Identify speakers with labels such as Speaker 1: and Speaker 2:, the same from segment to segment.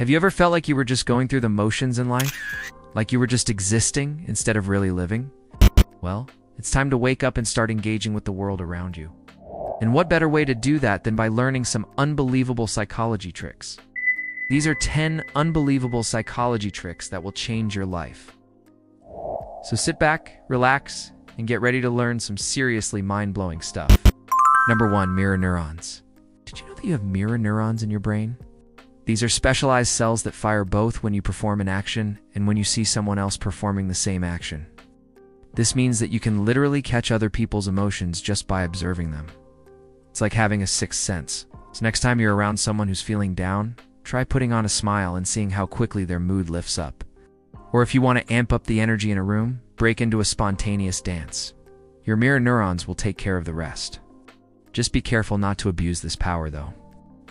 Speaker 1: Have you ever felt like you were just going through the motions in life? Like you were just existing instead of really living? Well, it's time to wake up and start engaging with the world around you. And what better way to do that than by learning some unbelievable psychology tricks? These are 10 unbelievable psychology tricks that will change your life. So sit back, relax, and get ready to learn some seriously mind-blowing stuff. Number 1, mirror neurons. Did you know that you have mirror neurons in your brain? These are specialized cells that fire both when you perform an action and when you see someone else performing the same action. This means that you can literally catch other people's emotions just by observing them. It's like having a sixth sense. So next time you're around someone who's feeling down, try putting on a smile and seeing how quickly their mood lifts up. Or if you want to amp up the energy in a room, break into a spontaneous dance. Your mirror neurons will take care of the rest. Just be careful not to abuse this power, though.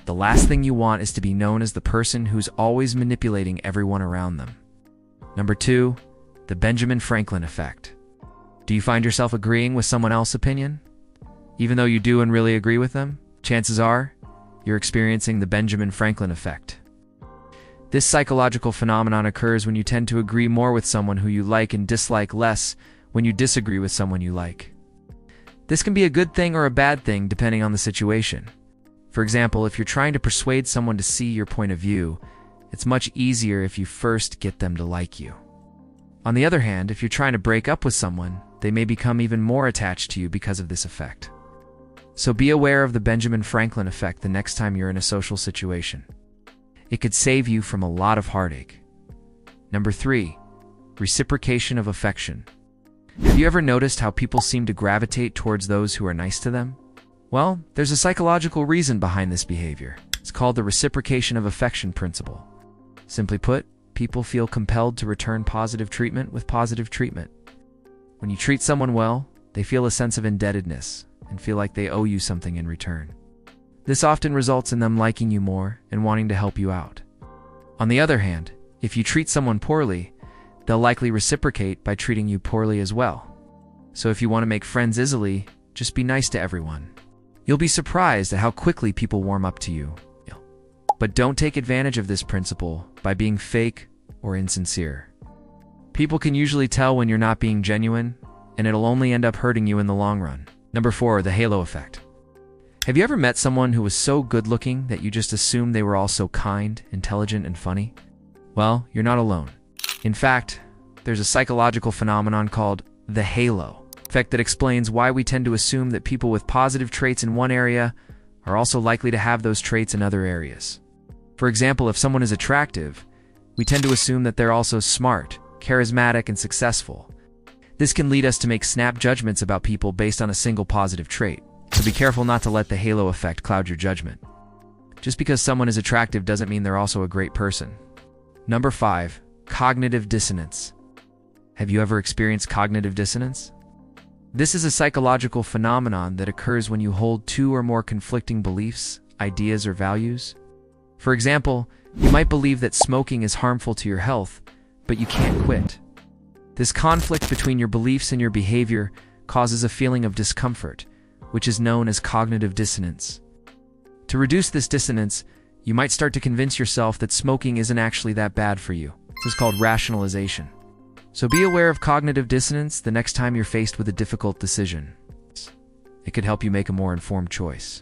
Speaker 1: The last thing you want is to be known as the person who's always manipulating everyone around them. Number 2, the Benjamin Franklin effect. Do you find yourself agreeing with someone else's opinion? Even though you do and really agree with them, chances are you're experiencing the Benjamin Franklin effect. This psychological phenomenon occurs when you tend to agree more with someone who you like and dislike less when you disagree with someone you like. This can be a good thing or a bad thing depending on the situation. For example, if you're trying to persuade someone to see your point of view, it's much easier if you first get them to like you. On the other hand, if you're trying to break up with someone, they may become even more attached to you because of this effect. So be aware of the Benjamin Franklin effect the next time you're in a social situation. It could save you from a lot of heartache. Number 3, reciprocation of affection. Have you ever noticed how people seem to gravitate towards those who are nice to them? Well, there's a psychological reason behind this behavior. It's called the reciprocation of affection principle. Simply put, people feel compelled to return positive treatment with positive treatment. When you treat someone well, they feel a sense of indebtedness and feel like they owe you something in return. This often results in them liking you more and wanting to help you out. On the other hand, if you treat someone poorly, they'll likely reciprocate by treating you poorly as well. So if you want to make friends easily, just be nice to everyone. You'll be surprised at how quickly people warm up to you. But don't take advantage of this principle by being fake or insincere. People can usually tell when you're not being genuine, and it'll only end up hurting you in the long run. Number 4, the halo effect. Have you ever met someone who was so good-looking that you just assumed they were also kind, intelligent, and funny? Well, you're not alone. In fact, there's a psychological phenomenon called the halo effect that explains why we tend to assume that people with positive traits in one area are also likely to have those traits in other areas. For example, if someone is attractive, we tend to assume that they're also smart, charismatic, and successful. This can lead us to make snap judgments about people based on a single positive trait. So be careful not to let the halo effect cloud your judgment. Just because someone is attractive doesn't mean they're also a great person. Number 5, cognitive dissonance. Have you ever experienced cognitive dissonance? This is a psychological phenomenon that occurs when you hold 2 or more conflicting beliefs, ideas, or values. For example, you might believe that smoking is harmful to your health, but you can't quit. This conflict between your beliefs and your behavior causes a feeling of discomfort, which is known as cognitive dissonance. To reduce this dissonance, you might start to convince yourself that smoking isn't actually that bad for you. This is called rationalization. So be aware of cognitive dissonance the next time you're faced with a difficult decision. It could help you make a more informed choice.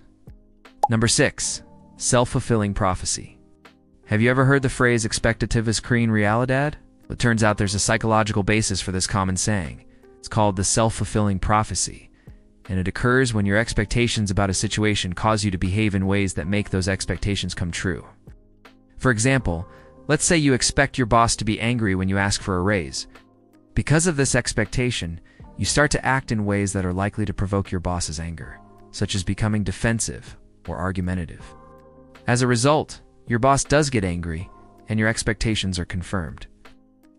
Speaker 1: Number 6, self-fulfilling prophecy. Have you ever heard the phrase expectativus crene realidad? It turns out there's a psychological basis for this common saying. It's called the self-fulfilling prophecy, and it occurs when your expectations about a situation cause you to behave in ways that make those expectations come true. For example, let's say you expect your boss to be angry when you ask for a raise. Because of this expectation, you start to act in ways that are likely to provoke your boss's anger, such as becoming defensive or argumentative. As a result, your boss does get angry, and your expectations are confirmed.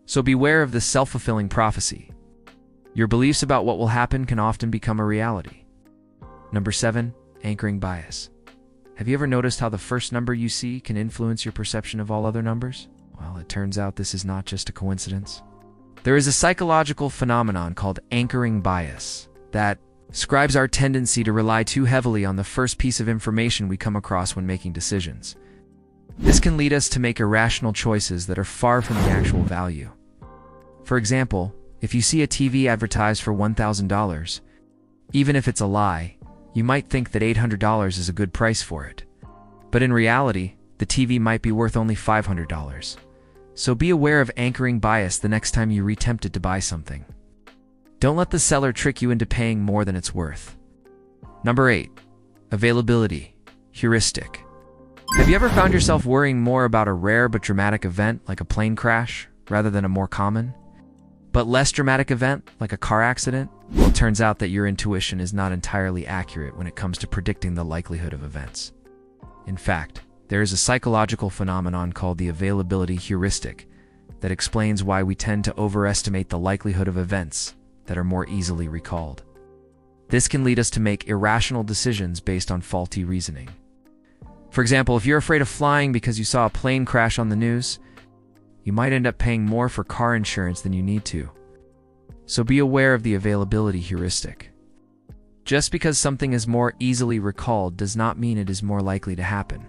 Speaker 1: So beware of this self-fulfilling prophecy. Your beliefs about what will happen can often become a reality. Number 7, anchoring bias. Have you ever noticed how the first number you see can influence your perception of all other numbers? Well, it turns out this is not just a coincidence. There is a psychological phenomenon called anchoring bias that describes our tendency to rely too heavily on the first piece of information we come across when making decisions. This can lead us to make irrational choices that are far from the actual value. For example, if you see a TV advertised for $1,000, even if it's a lie, you might think that $800 is a good price for it. But in reality, the TV might be worth only $500. So be aware of anchoring bias the next time you re-tempted to buy something. Don't let the seller trick you into paying more than it's worth. Number 8. Availability. Heuristic. Have you ever found yourself worrying more about a rare but dramatic event like a plane crash rather than a more common, but less dramatic event like a car accident? Well, it turns out that your intuition is not entirely accurate when it comes to predicting the likelihood of events. In fact, there is a psychological phenomenon called the availability heuristic that explains why we tend to overestimate the likelihood of events that are more easily recalled. This can lead us to make irrational decisions based on faulty reasoning. For example, if you're afraid of flying because you saw a plane crash on the news, you might end up paying more for car insurance than you need to. So be aware of the availability heuristic. Just because something is more easily recalled does not mean it is more likely to happen.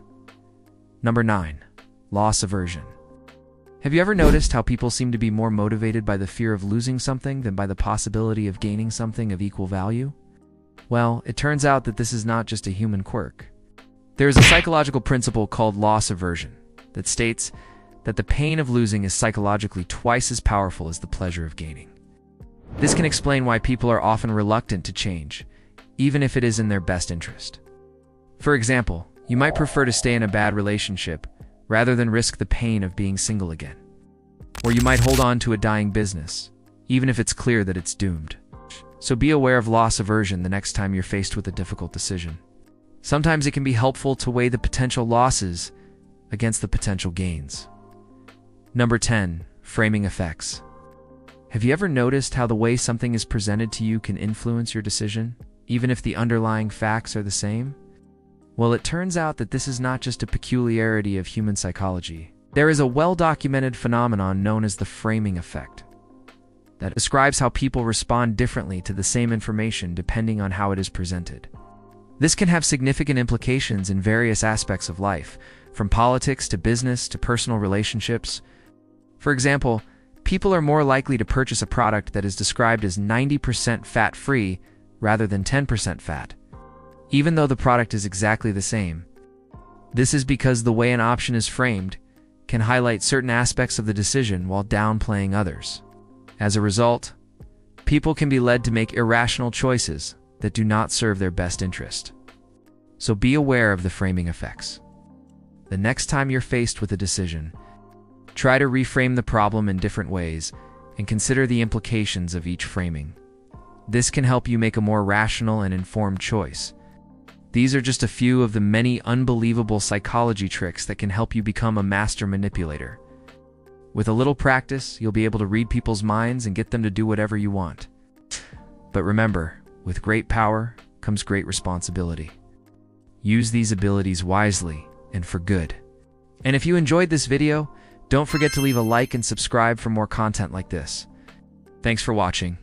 Speaker 1: Number 9. Loss aversion. Have you ever noticed how people seem to be more motivated by the fear of losing something than by the possibility of gaining something of equal value? Well, it turns out that this is not just a human quirk. There is a psychological principle called loss aversion that states that the pain of losing is psychologically twice as powerful as the pleasure of gaining. This can explain why people are often reluctant to change, even if it is in their best interest. For example, you might prefer to stay in a bad relationship rather than risk the pain of being single again. Or you might hold on to a dying business, even if it's clear that it's doomed. So be aware of loss aversion the next time you're faced with a difficult decision. Sometimes it can be helpful to weigh the potential losses against the potential gains. Number 10. Framing effects. Have you ever noticed how the way something is presented to you can influence your decision, even if the underlying facts are the same? Well, it turns out that this is not just a peculiarity of human psychology. There is a well-documented phenomenon known as the framing effect that describes how people respond differently to the same information depending on how it is presented. This can have significant implications in various aspects of life, from politics to business to personal relationships. For example, people are more likely to purchase a product that is described as 90% fat-free rather than 10% fat, even though the product is exactly the same. This is because the way an option is framed can highlight certain aspects of the decision while downplaying others. As a result, people can be led to make irrational choices that do not serve their best interest. So be aware of the framing effects. The next time you're faced with a decision, try to reframe the problem in different ways and consider the implications of each framing. This can help you make a more rational and informed choice. These are just a few of the many unbelievable psychology tricks that can help you become a master manipulator. With a little practice, you'll be able to read people's minds and get them to do whatever you want. But remember, with great power comes great responsibility. Use these abilities wisely and for good. And if you enjoyed this video, don't forget to leave a like and subscribe for more content like this. Thanks for watching.